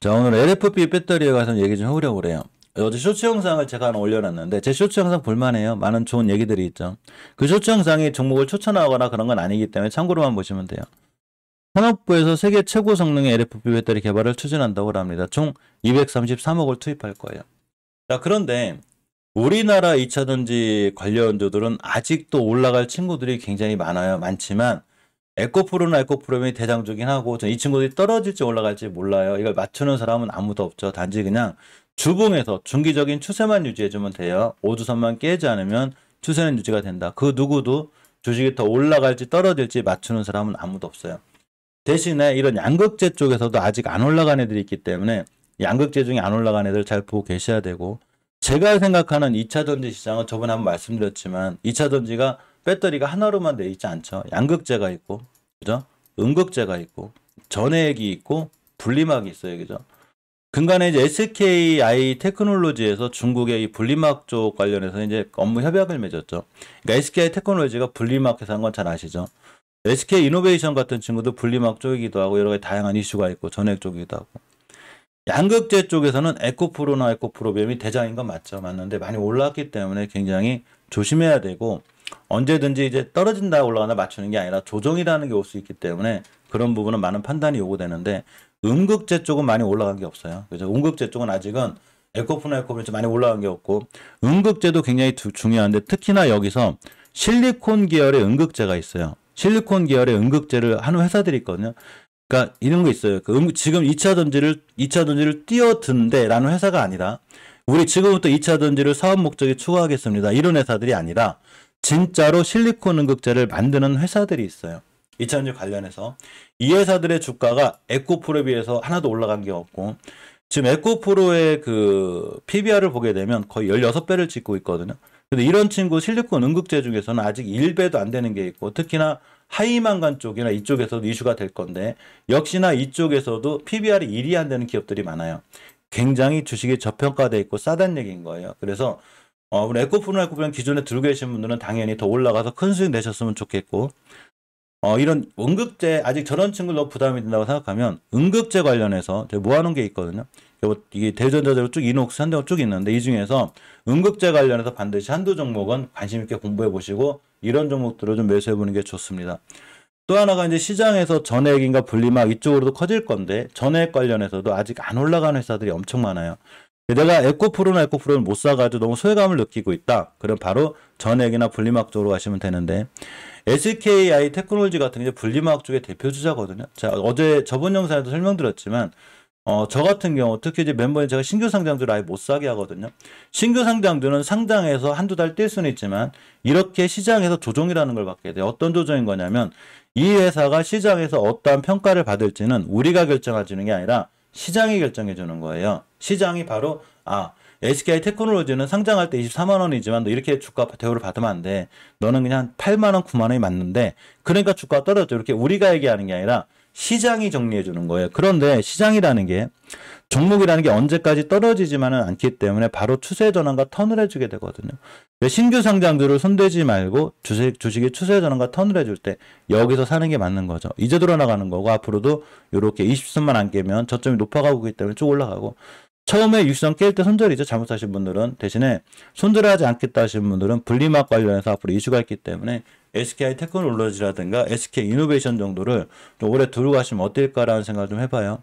자, 오늘 LFP 배터리에 관해서 얘기 좀 해보려고 그래요. 어제 쇼츠 영상을 제가 하나 올려놨는데 제 쇼츠 영상 볼만해요. 많은 좋은 얘기들이 있죠. 그 쇼츠 영상이 종목을 추천하거나 그런 건 아니기 때문에 참고로만 보시면 돼요. 산업부에서 세계 최고 성능의 LFP 배터리 개발을 추진한다고 합니다. 총 233억을 투입할 거예요. 자, 그런데 우리나라 2차전지 관련주들은 아직도 올라갈 친구들이 굉장히 많지만 에코프로나 에코프로이 대장주긴 하고 이 친구들이 떨어질지 올라갈지 몰라요. 이걸 맞추는 사람은 아무도 없죠. 단지 그냥 주봉에서 중기적인 추세만 유지해주면 돼요. 5주선만 깨지 않으면 추세는 유지가 된다. 그 누구도 주식이 더 올라갈지 떨어질지 맞추는 사람은 아무도 없어요. 대신에 이런 양극재 쪽에서도 아직 안 올라간 애들이 있기 때문에 양극재 중에 안 올라간 애들 잘 보고 계셔야 되고, 제가 생각하는 2차전지 시장은 저번에 한번 말씀드렸지만 2차전지가 배터리가 하나로만 돼 있지 않죠. 양극재가 있고, 그죠? 음극재가 있고, 전해액이 있고, 분리막이 있어요, 그죠? 근간에 이제 SKI 테크놀로지에서 중국의 이 분리막 쪽 관련해서 이제 업무 협약을 맺었죠. 그러니까 SKI 테크놀로지가 분리막 회사인 건 잘 아시죠? SK 이노베이션 같은 친구도 분리막 쪽이기도 하고 여러 가지 다양한 이슈가 있고 전해액 쪽이기도 하고. 양극재 쪽에서는 에코프로나 에코프로비움이 대장인 건 맞죠. 맞는데 많이 올랐기 때문에 굉장히 조심해야 되고, 언제든지 이제 떨어진다 올라간다 맞추는 게 아니라 조정이라는 게 올 수 있기 때문에 그런 부분은 많은 판단이 요구되는데, 음극재 쪽은 많이 올라간 게 없어요. 그죠? 음극재 쪽은 아직은 에코프로나 에코프로 많이 올라간 게 없고, 음극재도 굉장히 중요한데 특히나 여기서 실리콘 계열의 음극재가 있어요. 실리콘 계열의 음극재를 하는 회사들이 있거든요. 그러니까 이런 거 있어요. 지금 2차 전지를 뛰어든대라는 회사가 아니라, 우리 지금부터 2차 전지를 사업 목적에 추구하겠습니다, 이런 회사들이 아니라 진짜로 실리콘 음극재를 만드는 회사들이 있어요. 2차전지 관련해서. 이 회사들의 주가가 에코프로에 비해서 하나도 올라간 게 없고, 지금 에코프로의 그 PBR을 보게 되면 거의 16배를 찍고 있거든요. 근데 이런 친구 실리콘 음극재 중에서는 아직 1배도 안 되는 게 있고, 특히나 하이만간 쪽이나 이쪽에서도 이슈가 될 건데, 역시나 이쪽에서도 PBR이 1이 안 되는 기업들이 많아요. 굉장히 주식이 저평가돼 있고 싸다는 얘기인 거예요. 그래서 우리 에코프로는 기존에 들고 계신 분들은 당연히 더 올라가서 큰 수익 내셨으면 좋겠고, 이런 음극재, 아직 저런 친구들 부담이 된다고 생각하면 음극재 관련해서 제가 모아놓은 게 있거든요. 이게 대전자재로 쭉 이녹스, 현대가 쭉 있는데, 이 중에서 음극재 관련해서 반드시 한두 종목은 관심 있게 공부해 보시고 이런 종목들을 좀 매수해 보는 게 좋습니다. 또 하나가 이제 시장에서 전해액인가 분리막 이쪽으로도 커질 건데, 전해액 관련해서도 아직 안 올라가는 회사들이 엄청 많아요. 내가 에코프로나 에코프로를 못 사가지고 너무 소외감을 느끼고 있다. 그럼 바로 전해액이나 분리막 쪽으로 가시면 되는데, SKI 테크놀로지 같은 게 분리막 쪽의 대표 주자거든요. 자, 저번 영상에도 설명드렸지만, 저 같은 경우 특히 이제 멤버인 제가 신규 상장주를 아예 못 사게 하거든요. 신규 상장주는 상장해서 한두 달 뛸 수는 있지만 이렇게 시장에서 조정이라는 걸 받게 돼요. 어떤 조정인 거냐면, 이 회사가 시장에서 어떠한 평가를 받을지는 우리가 결정해주는 게 아니라 시장이 결정해 주는 거예요. 시장이 바로 SKI 테크놀로지는 상장할 때 24만 원이지만 너 이렇게 주가 대우를 받으면 안 돼. 너는 그냥 8만 원, 9만 원이 맞는데 그러니까 주가가 떨어져. 이렇게 우리가 얘기하는 게 아니라 시장이 정리해 주는 거예요. 그런데 시장이라는 게, 종목이라는 게 언제까지 떨어지지만은 않기 때문에 바로 추세 전환과 턴을 해주게 되거든요. 신규 상장주를 손대지 말고 주식이 추세 전환과 턴을 해줄 때 여기서 사는 게 맞는 거죠. 이제 돌아나가는 거고, 앞으로도 이렇게 20선만 안 깨면 저점이 높아가고 있기 때문에 쭉 올라가고, 처음에 60선 깰 때 손절이죠. 잘못하신 분들은. 대신에 손절하지 않겠다 하시는 분들은 분리막 관련해서 앞으로 이슈가 있기 때문에 SKI 테크놀로지라든가 SK 이노베이션 정도를 좀 오래 두고 가시면 어떨까라는 생각을 좀 해봐요.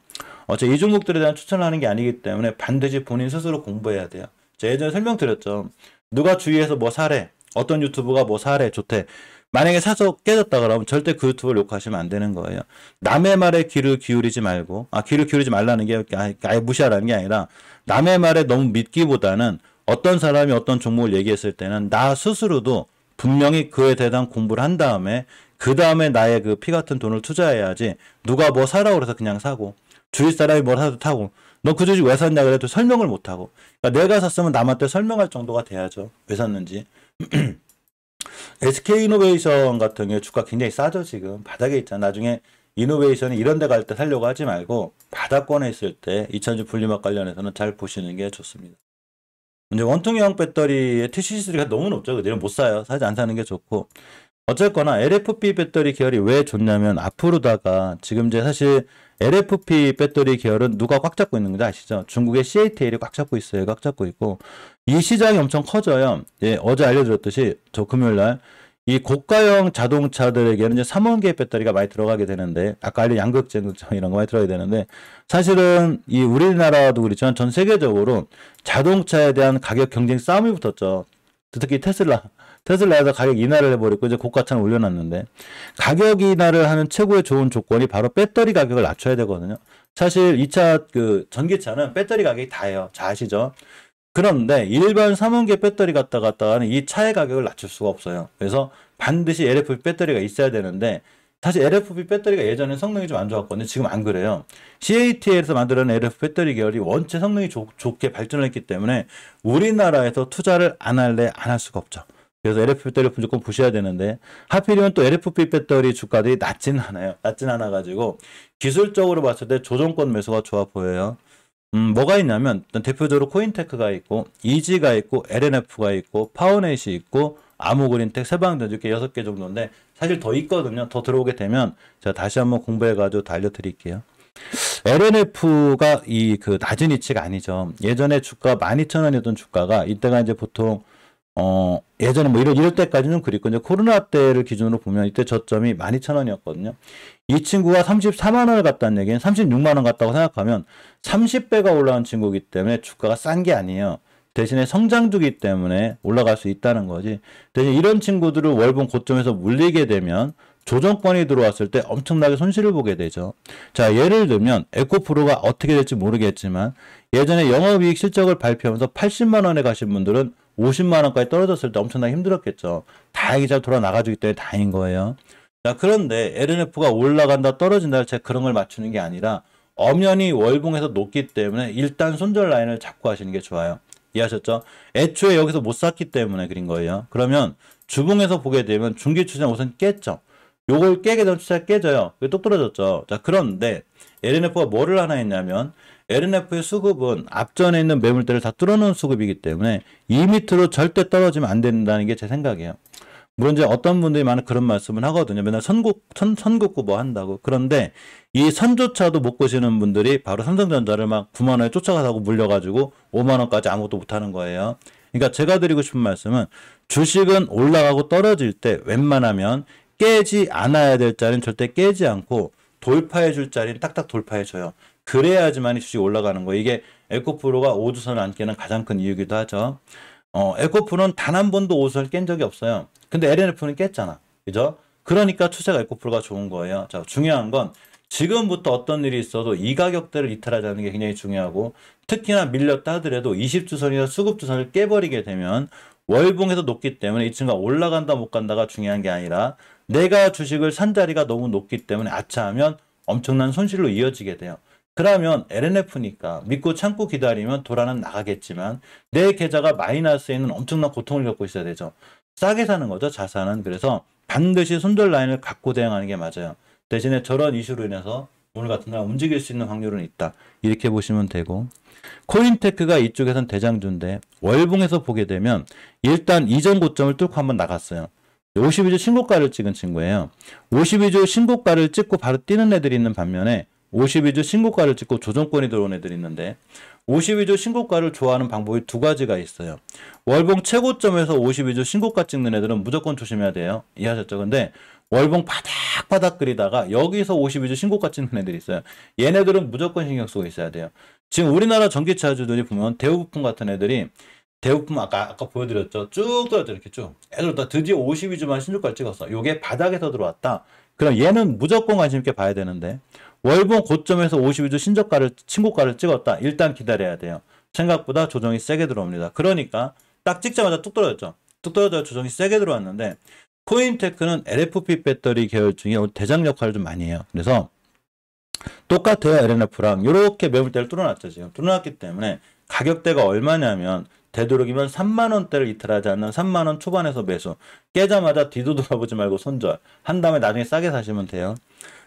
이 종목들에 대한 추천을 하는 게 아니기 때문에 반드시 본인 스스로 공부해야 돼요. 제가 예전에 설명드렸죠. 누가 주위에서 뭐 사래, 어떤 유튜브가 뭐 사래, 좋대. 만약에 사서 깨졌다 그러면 절대 그 유튜브를 욕하시면 안 되는 거예요. 남의 말에 귀를 기울이지 말고, 귀를 기울이지 말라는 게 아예 무시하라는 게 아니라, 남의 말에 너무 믿기보다는 어떤 사람이 어떤 종목을 얘기했을 때는 나 스스로도 분명히 그에 대한 공부를 한 다음에 그 다음에 나의 그 피 같은 돈을 투자해야지, 누가 뭐 사라고 그래서 그냥 사고, 주위 사람이 뭘 사도 타고, 너 그 주식 왜 샀냐 그래도 설명을 못 하고. 그러니까 내가 샀으면 남한테 설명할 정도가 돼야죠, 왜 샀는지. SK 이노베이션 같은 경우 주가 굉장히 싸죠. 지금 바닥에 있잖아. 나중에 이노베이션이 이런 데 갈 때 살려고 하지 말고 바닥권에 있을 때 2차전지 분리막 관련해서는 잘 보시는 게 좋습니다. 이제 원통형 배터리의 TCC3가 너무 높죠. 그대로 못 사요. 사지 안 사는 게 좋고. 어쨌거나 LFP 배터리 계열이 왜 좋냐면, 앞으로다가 지금 이제 사실 LFP 배터리 계열은 누가 꽉 잡고 있는 건지 아시죠? 중국의 CATL이 꽉 잡고 있어요. 꽉 잡고 있고 이 시장이 엄청 커져요. 예, 어제 알려드렸듯이 저 금요일날 이 고가형 자동차들에게는 이제 3원계 배터리가 많이 들어가게 되는데 아까 알린 양극재극장 이런 거 많이 들어가게 되는데 사실은 이 우리나라도 그렇지만 전 세계적으로 자동차에 대한 가격 경쟁 싸움이 붙었죠. 특히 테슬라에서 가격 인하를 해버리고 이제 고가차는 올려놨는데 가격 인하를 하는 최고의 좋은 조건이 바로 배터리 가격을 낮춰야 되거든요. 사실 2차 그 전기차는 배터리 가격이 다예요. 잘 아시죠? 그런데 일반 3원계 배터리 갖다가는 이 차의 가격을 낮출 수가 없어요. 그래서 반드시 LFP 배터리가 있어야 되는데 사실 LFP 배터리가 예전에 성능이 좀 안 좋았거든요. 지금 안 그래요. CATL에서 만들어낸 LFP 배터리 계열이 원체 성능이 좋게 발전을 했기 때문에 우리나라에서 투자를 안 할래 안 할 수가 없죠. 그래서 LFP 배터리를 무조건 보셔야 되는데 하필이면 또 LFP 배터리 주가들이 낮진 않아요. 낮진 않아가지고 기술적으로 봤을 때 조정권 매수가 좋아 보여요. 뭐가 있냐면 대표적으로 코인테크가 있고 이지가 있고 LNF가 있고 파워넷이 있고 아무그린텍, 세방전지 이렇게 6개 정도인데 사실 더 있거든요. 더 들어오게 되면 제가 다시 한번 공부해가지고 다 알려드릴게요. LNF가 이 그 낮은 위치가 아니죠. 예전에 주가 12,000원이었던 주가가 이때가 이제 보통 예전에 뭐 이럴 때까지는 그랬고 이제 코로나 때를 기준으로 보면 이때 저점이 12,000원이었거든요. 이 친구가 34만 원을 갔다는 얘기는 36만 원 갔다고 생각하면 30배가 올라온 친구이기 때문에 주가가 싼 게 아니에요. 대신에 성장주기 때문에 올라갈 수 있다는 거지. 대신 이런 친구들을 월봉 고점에서 물리게 되면 조정권이 들어왔을 때 엄청나게 손실을 보게 되죠. 자, 예를 들면 에코프로가 어떻게 될지 모르겠지만 예전에 영업이익 실적을 발표하면서 80만 원에 가신 분들은 50만 원까지 떨어졌을 때 엄청나게 힘들었겠죠. 다행히 잘 돌아나가주기 때문에 다행인 거예요. 자, 그런데 LNF가 올라간다 떨어진다 제가 그런 걸 맞추는 게 아니라 엄연히 월봉에서 높기 때문에 일단 손절 라인을 잡고 하시는 게 좋아요. 이해하셨죠? 애초에 여기서 못 샀기 때문에 그린 거예요. 그러면 주봉에서 보게 되면 중기 추세는 우선 깼죠. 요걸 깨게 되면 추세가 깨져요. 똑 떨어졌죠. 자, 그런데 LNF가 뭐를 하나 했냐면 LNF의 수급은 앞전에 있는 매물대를 다 뚫어놓은 수급이기 때문에 이 밑으로 절대 떨어지면 안 된다는 게 제 생각이에요. 물론 이제 어떤 분들이 많은 그런 말씀을 하거든요. 맨날 선긋고 뭐 한다고. 그런데 이 선조차도 못 보시는 분들이 바로 삼성전자를 막 9만 원에 쫓아가서 물려가지고 5만 원까지 아무것도 못 하는 거예요. 그러니까 제가 드리고 싶은 말씀은 주식은 올라가고 떨어질 때 웬만하면 깨지 않아야 될 자리는 절대 깨지 않고 돌파해 줄 자리는 딱딱 돌파해 줘요. 그래야지만 주식이 올라가는 거예요. 이게 에코프로가 5주선을 안 깨는 가장 큰 이유기도 하죠. 에코프로는 단 한 번도 5주선을 깬 적이 없어요. 근데 LNF는 깼잖아. 그죠? 그러니까 추세가 에코프로가 좋은 거예요. 자, 중요한 건 지금부터 어떤 일이 있어도 이 가격대를 이탈하자는 게 굉장히 중요하고 특히나 밀렸다 하더라도 20주선이나 수급주선을 깨버리게 되면 월봉에서 높기 때문에 이 친구가 올라간다 못 간다가 중요한 게 아니라 내가 주식을 산 자리가 너무 높기 때문에 아차하면 엄청난 손실로 이어지게 돼요. 그러면 LNF니까 믿고 참고 기다리면 돌아는 나가겠지만 내 계좌가 마이너스에 있는 엄청난 고통을 겪고 있어야 되죠. 싸게 사는 거죠, 자산은. 그래서 반드시 손절 라인을 갖고 대응하는 게 맞아요. 대신에 저런 이슈로 인해서 오늘 같은 날 움직일 수 있는 확률은 있다. 이렇게 보시면 되고 코인테크가 이쪽에선 대장주인데 월봉에서 보게 되면 일단 이전 고점을 뚫고 한번 나갔어요. 52주 신고가를 찍은 친구예요. 52주 신고가를 찍고 바로 뛰는 애들이 있는 반면에 52주 신고가를 찍고 조정권이 들어온 애들이 있는데 52주 신고가를 좋아하는 방법이 두 가지가 있어요. 월봉 최고점에서 52주 신고가 찍는 애들은 무조건 조심해야 돼요. 이해하셨죠? 근데 월봉 바닥바닥 그리다가 여기서 52주 신고가 찍는 애들이 있어요. 얘네들은 무조건 신경 쓰고 있어야 돼요. 지금 우리나라 전기차주들이 보면 대우부품 같은 애들이 대우품 아까 보여드렸죠. 쭉 떨어져 이렇게 쭉. 애들 다 드디어 52주만 신고가를 찍었어. 요게 바닥에서 들어왔다. 그럼 얘는 무조건 관심 있게 봐야 되는데 월봉 고점에서 52주 신고가를 찍었다. 일단 기다려야 돼요. 생각보다 조정이 세게 들어옵니다. 그러니까 딱 찍자마자 뚝 떨어졌죠. 뚝 떨어져 조정이 세게 들어왔는데 코인테크는 LFP 배터리 계열 중에 대장 역할을 좀 많이 해요. 그래서 똑같아요. LNF랑 이렇게 매물대를 뚫어놨죠. 지금 뚫어놨기 때문에 가격대가 얼마냐면 되도록이면 3만원대를 이탈하지 않는 3만원 초반에서 매수 깨자마자 뒤도 돌아보지 말고 손절 한 다음에 나중에 싸게 사시면 돼요.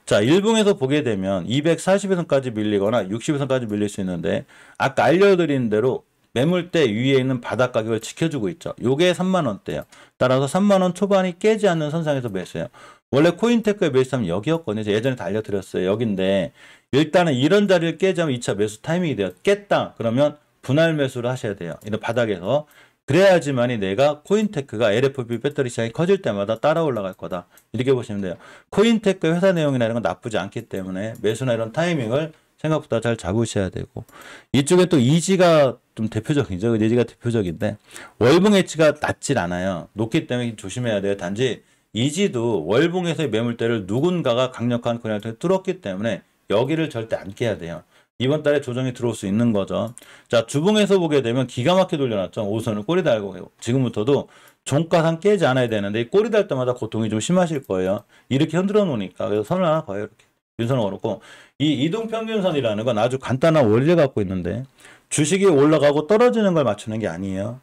자, 일봉에서 보게 되면 240에선까지 밀리거나 60에선까지 밀릴 수 있는데 아까 알려드린 대로 매물대 위에 있는 바닥 가격을 지켜주고 있죠. 요게 3만원대예요. 따라서 3만원 초반이 깨지 않는 선상에서 매수해요. 원래 코인테크의 매수하면 여기였거든요. 제가 예전에 다 알려드렸어요. 여긴데 일단은 이런 자리를 깨자면 2차 매수 타이밍이 돼요. 깼다. 그러면 분할 매수를 하셔야 돼요. 이런 바닥에서. 그래야지만이 내가 코인테크가 LFP 배터리 시장이 커질 때마다 따라 올라갈 거다. 이렇게 보시면 돼요. 코인테크 회사 내용이나 이런 건 나쁘지 않기 때문에 매수나 이런 타이밍을 생각보다 잘 잡으셔야 되고, 이쪽에 또 이지가 좀 대표적이죠. 이지가 대표적인데 월봉 H가 낮질 않아요. 높기 때문에 조심해야 돼요. 단지 이지도 월봉에서의 매물대를 누군가가 강력한 그냥 뚫었기 때문에 여기를 절대 안 깨야 돼요. 이번 달에 조정이 들어올 수 있는 거죠. 자, 주봉에서 보게 되면 기가 막히게 돌려놨죠. 5선을 꼬리 달고 지금부터도 종가상 깨지 않아야 되는데 이 꼬리 달 때마다 고통이 좀 심하실 거예요. 이렇게 흔들어 놓으니까. 그래서 선을 하나 거예요. 이렇게. 윤선을 걸었고, 이 이동평균선이라는 건 아주 간단한 원리를 갖고 있는데 주식이 올라가고 떨어지는 걸 맞추는 게 아니에요.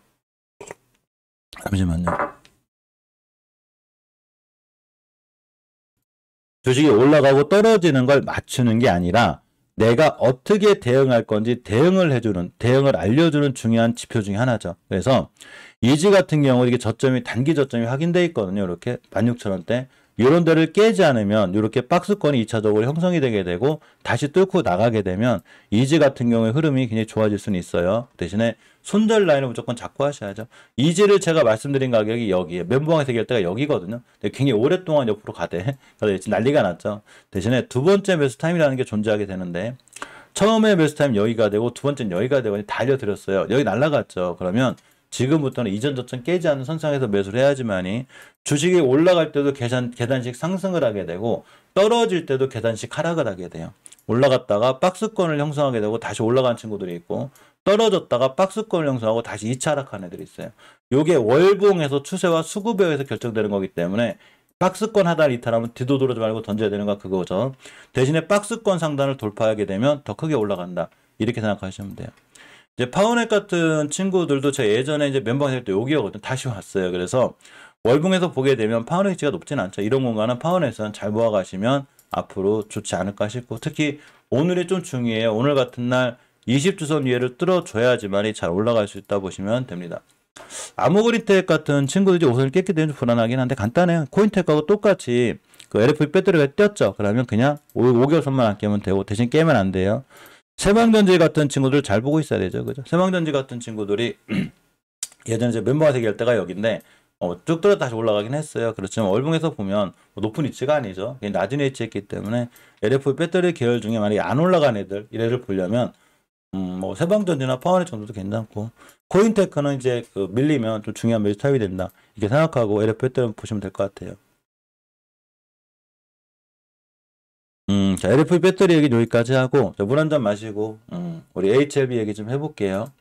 잠시만요. 주식이 올라가고 떨어지는 걸 맞추는 게 아니라 내가 어떻게 대응할 건지 대응을 알려주는 중요한 지표 중에 하나죠. 그래서 이지 같은 경우 이게 저점이 단기 저점이 확인되어 있거든요. 이렇게 16,000원대. 이런 데를 깨지 않으면 이렇게 박스권이 2차적으로 형성이 되게 되고 다시 뚫고 나가게 되면 이지 같은 경우의 흐름이 굉장히 좋아질 수는 있어요. 대신에 손절 라인을 무조건 잡고 하셔야죠. 이지를 제가 말씀드린 가격이 여기에 멘붕에서 얘기할 때가 여기거든요. 근데 굉장히 오랫동안 옆으로 가대. 그래서 지금 난리가 났죠. 대신에 두 번째 매수 타임이라는 게 존재하게 되는데 처음에 매수 타임 여기가 되고 두 번째는 여기가 되고 다 알려드렸어요. 여기 날라갔죠. 그러면 지금부터는 이전 저점 깨지 않는 선상에서 매수를 해야지만이 주식이 올라갈 때도 계단식 상승을 하게 되고 떨어질 때도 계단식 하락을 하게 돼요. 올라갔다가 박스권을 형성하게 되고 다시 올라간 친구들이 있고 떨어졌다가 박스권을 형성하고 다시 2차 하락한 애들이 있어요. 요게 월봉에서 추세와 수급에서 결정되는 거기 때문에 박스권 하단 이탈하면 뒤도돌지 말고 던져야 되는 거 그거죠. 대신에 박스권 상단을 돌파하게 되면 더 크게 올라간다. 이렇게 생각하시면 돼요. 이제 파워넷 같은 친구들도 제가 예전에 이제 멤버 할 때 여기였거든요. 다시 왔어요. 그래서 월봉에서 보게 되면 파워넷 위치가 높진 않죠. 이런 공간은 파워넷은 잘 모아가시면 앞으로 좋지 않을까 싶고 특히 오늘이 좀 중요해요. 오늘 같은 날 20주선 위에를 뚫어줘야지만이 잘 올라갈 수 있다 보시면 됩니다. 아모그리텍 같은 친구들이 우선 깼기 때문에 좀 불안하긴 한데 간단해요. 코인텍하고 똑같이 그 LFP 배터리가 떴죠. 그러면 그냥 5개월 선만 안 깨면 되고 대신 깨면 안 돼요. 새방전지 같은 친구들 잘 보고 있어야 되죠. 그죠? 새방전지 같은 친구들이 예전에 제 멤버가 얘기할 때가 여기인데 쭉 들어 다시 올라가긴 했어요. 그렇지만 월봉에서 보면 높은 위치가 아니죠. 낮은 위치에 있기 때문에 LFP 배터리 계열 중에 만약에 안 올라간 애들 이래를 보려면 뭐 새방전지나 파워넷 정도도 괜찮고 코인테크는 이제 그 밀리면 좀 중요한 매수 타입이 된다. 이렇게 생각하고 LFP 배터리 보시면 될 것 같아요. 자, LFP 배터리 얘기 여기까지 하고 물 한 잔 마시고 우리 HLB 얘기 좀 해볼게요.